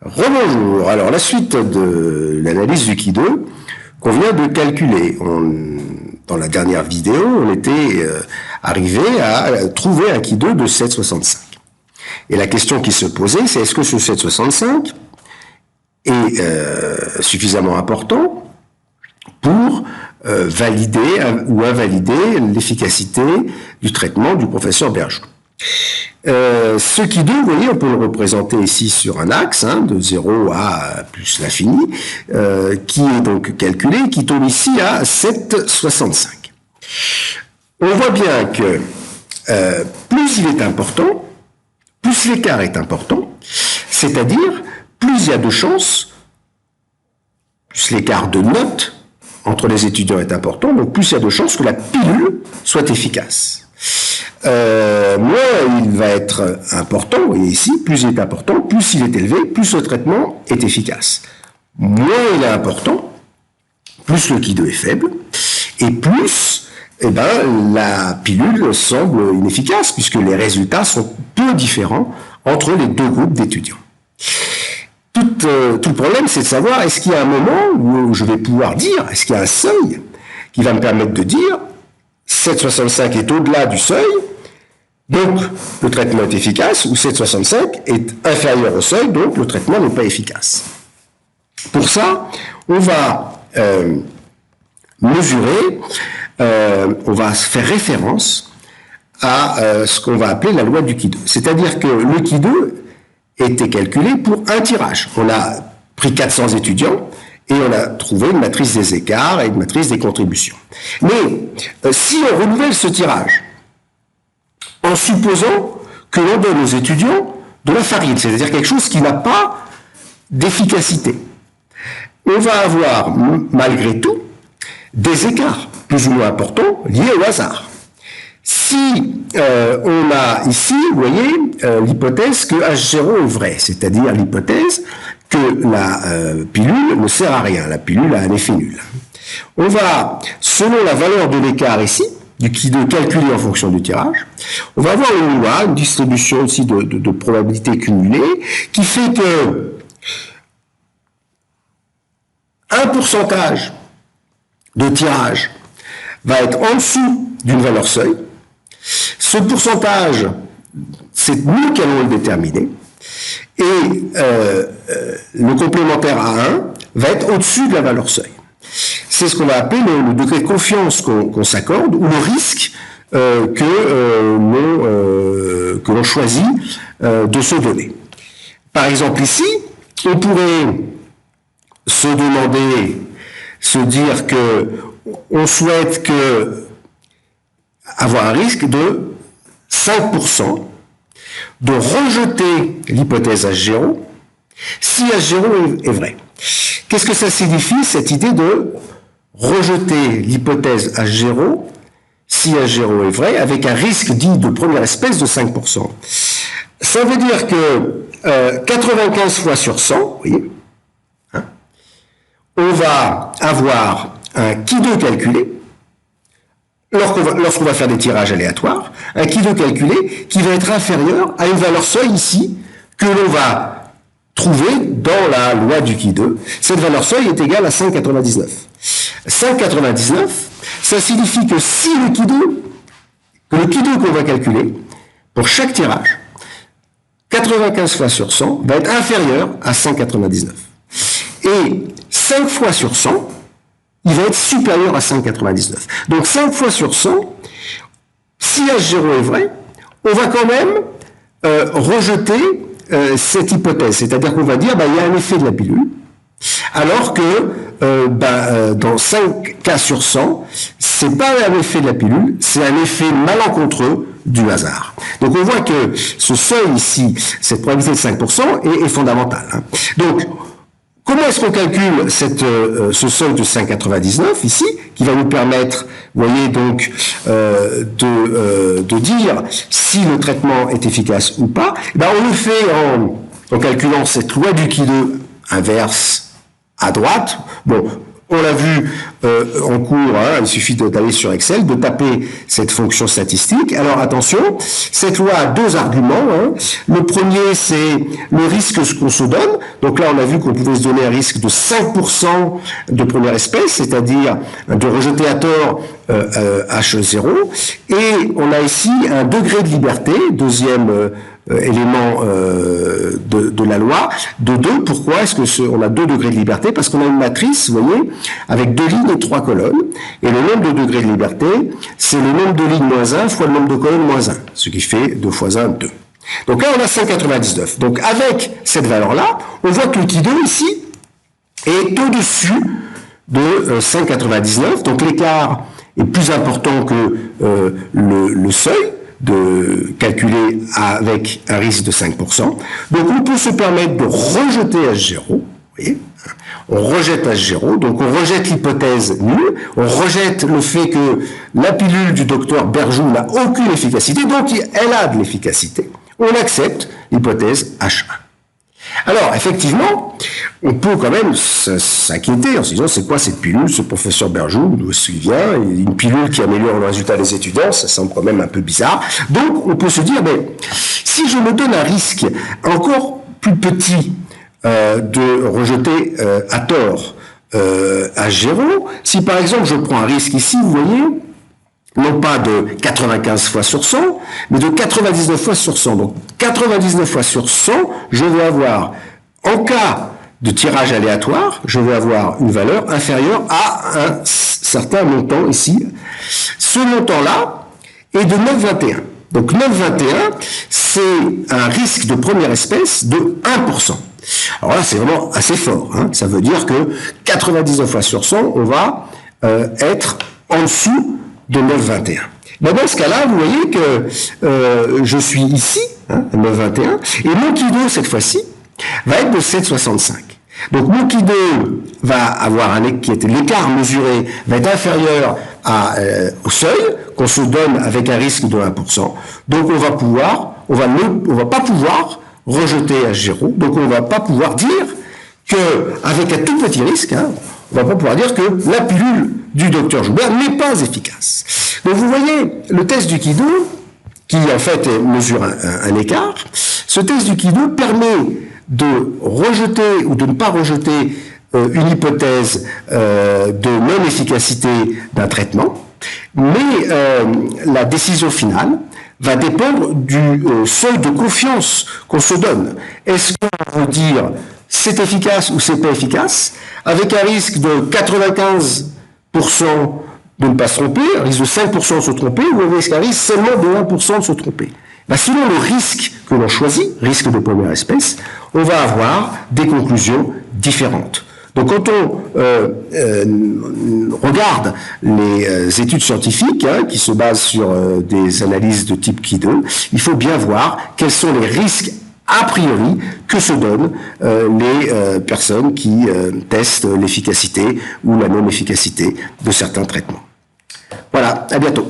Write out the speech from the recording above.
Rebonjour. Alors, la suite de l'analyse du Ki 2 qu'on vient de calculer. Dans la dernière vidéo, on était arrivé à trouver un Ki 2 de 7,65. Et la question qui se posait, c'est est-ce que ce 7,65 est suffisamment important pour valider ou invalider l'efficacité du traitement du professeur Bergeau. Ce Ki 2, vous voyez, on peut le représenter ici sur un axe, de 0 à plus l'infini, qui est donc calculé, qui tombe ici à 7,65. On voit bien que plus il est important, plus l'écart est important, c'est-à-dire plus il y a de chances, plus l'écart de notes entre les étudiants est important, donc plus il y a de chances que la pilule soit efficace. Moins il va être important, et ici, plus il est important, plus il est élevé, plus le traitement est efficace. Moins il est important, plus le Ki 2 est faible, et plus la pilule semble inefficace, puisque les résultats sont peu différents entre les deux groupes d'étudiants. Tout le problème, c'est de savoir, est-ce qu'il y a un moment où je vais pouvoir dire, est-ce qu'il y a un seuil qui va me permettre de dire 7,65 est au-delà du seuil, donc le traitement est efficace, ou 7,65 est inférieur au seuil, donc le traitement n'est pas efficace. Pour ça, on va mesurer, on va faire référence à ce qu'on va appeler la loi du Ki 2. C'est-à-dire que le Ki 2 était calculé pour un tirage. On a pris 400 étudiants et on a trouvé une matrice des écarts et une matrice des contributions. Mais si on renouvelle ce tirage en supposant que l'on donne aux étudiants de la farine, c'est-à-dire quelque chose qui n'a pas d'efficacité, on va avoir malgré tout des écarts plus ou moins importants liés au hasard. Si on a ici, vous voyez, l'hypothèse que H0 est vrai, c'est-à-dire l'hypothèse que la pilule ne sert à rien, la pilule a un effet nul. On va, selon la valeur de l'écart ici, du Ki 2 calculé en fonction du tirage, on va avoir une loi, une distribution aussi de probabilité cumulée, qui fait que un pourcentage de tirage va être en dessous d'une valeur seuil. Ce pourcentage, c'est nous qui allons le déterminer, et le complémentaire à 1 va être au-dessus de la valeur seuil. C'est ce qu'on va appeler le degré de confiance qu'on s'accorde, ou le risque que l'on choisit de se donner. Par exemple ici, on pourrait se demander, se dire que on souhaite avoir un risque de 5% de rejeter l'hypothèse H0 si H0 est vrai. Qu'est-ce que ça signifie, cette idée de rejeter l'hypothèse H0 si H0 est vrai, avec un risque dit de première espèce de 5%. Ça veut dire que 95 fois sur 100, vous voyez, on va avoir un Ki 2 calculé, lorsqu'on va faire des tirages aléatoires, un Ki 2 calculé qui va être inférieur à une valeur seuil ici, que l'on va trouver dans la loi du Ki 2. Cette valeur seuil est égale à 5,99. 5,99, ça signifie que si le Ki 2, qu'on va calculer, pour chaque tirage, 95 fois sur 100 va être inférieur à 5,99. Et 5 fois sur 100, il va être supérieur à 5,99. Donc 5 fois sur 100, si H0 est vrai, on va quand même rejeter cette hypothèse. C'est-à-dire qu'on va dire, il y a un effet de la pilule, alors que dans 5 cas sur 100, c'est pas un effet de la pilule, c'est un effet malencontreux du hasard. Donc on voit que ce seuil ici, cette probabilité de 5% est fondamentale. Donc, comment est-ce qu'on calcule ce seuil de 5,99 ici, qui va nous permettre, vous voyez donc, de dire si le traitement est efficace ou pas? On le fait en calculant cette loi du Ki 2 inverse à droite. Bon, On l'a vu en cours, hein, il suffit d'aller sur Excel, de taper cette fonction statistique. Alors attention, cette loi a deux arguments. Hein. Le premier, c'est le risque qu'on se donne. Donc là, on a vu qu'on pouvait se donner un risque de 5% de première espèce, c'est-à-dire de rejeter à tort H0. Et on a ici un degré de liberté, deuxième élément de la loi, de 2. Pourquoi est-ce que on a 2 degrés de liberté? Parce qu'on a une matrice, vous voyez, avec 2 lignes et 3 colonnes. Et le nombre de degrés de liberté, c'est le nombre de lignes moins 1 fois le nombre de colonnes moins 1, ce qui fait 2 fois 1, 2. Donc là, on a 5,99. Donc avec cette valeur-là, on voit que le Ki 2 ici est au-dessus de 5,99. Donc l'écart est plus important que le seuil de calculer avec un risque de 5%. Donc on peut se permettre de rejeter H0, vous voyez, on rejette H0, donc on rejette l'hypothèse nulle, on rejette le fait que la pilule du docteur Berjoux n'a aucune efficacité, donc elle a de l'efficacité. On accepte l'hypothèse H1. Alors, effectivement, on peut quand même s'inquiéter en se disant, c'est quoi cette pilule, ce professeur Berjoux, d'où est-ce qu'il vient, une pilule qui améliore le résultat des étudiants, ça semble quand même un peu bizarre. Donc, on peut se dire, mais si je me donne un risque encore plus petit de rejeter à tort H0, si par exemple je prends un risque ici, vous voyez, non pas de 95 fois sur 100, mais de 99 fois sur 100. Donc 99 fois sur 100, je vais avoir, en cas de tirage aléatoire, je vais avoir une valeur inférieure à un certain montant ici. Ce montant-là est de 9,21. Donc 9,21, c'est un risque de première espèce de 1%. Alors là, c'est vraiment assez fort. Hein. Ça veut dire que 99 fois sur 100, on va être en dessous de 9,21. Mais dans ce cas-là, vous voyez que je suis ici, hein, 9,21, et mon Ki 2, cette fois-ci, va être de 7,65. Donc mon Ki 2 va avoir l'écart mesuré va être inférieur au seuil qu'on se donne avec un risque de 1%. Donc on va pas pouvoir rejeter H0, donc on va pas pouvoir dire que, avec un tout petit risque, hein, on va pas pouvoir dire que la pilule du docteur Joubert n'est pas efficace. Donc vous voyez, le test du Ki 2, qui en fait mesure un écart, ce test du Ki 2 permet de rejeter ou de ne pas rejeter une hypothèse de non-efficacité d'un traitement, mais la décision finale va dépendre du seuil de confiance qu'on se donne. Est-ce qu'on veut dire c'est efficace ou c'est pas efficace, avec un risque de 95% de ne pas se tromper, un risque de 5% de se tromper, ou un risque seulement de 1% de se tromper. Ben, selon le risque que l'on choisit, risque de première espèce, on va avoir des conclusions différentes. Donc quand on regarde les études scientifiques hein, qui se basent sur des analyses de type Ki 2, il faut bien voir quels sont les risques a priori que se donnent les personnes qui testent l'efficacité ou la non-efficacité de certains traitements. Voilà, à bientôt.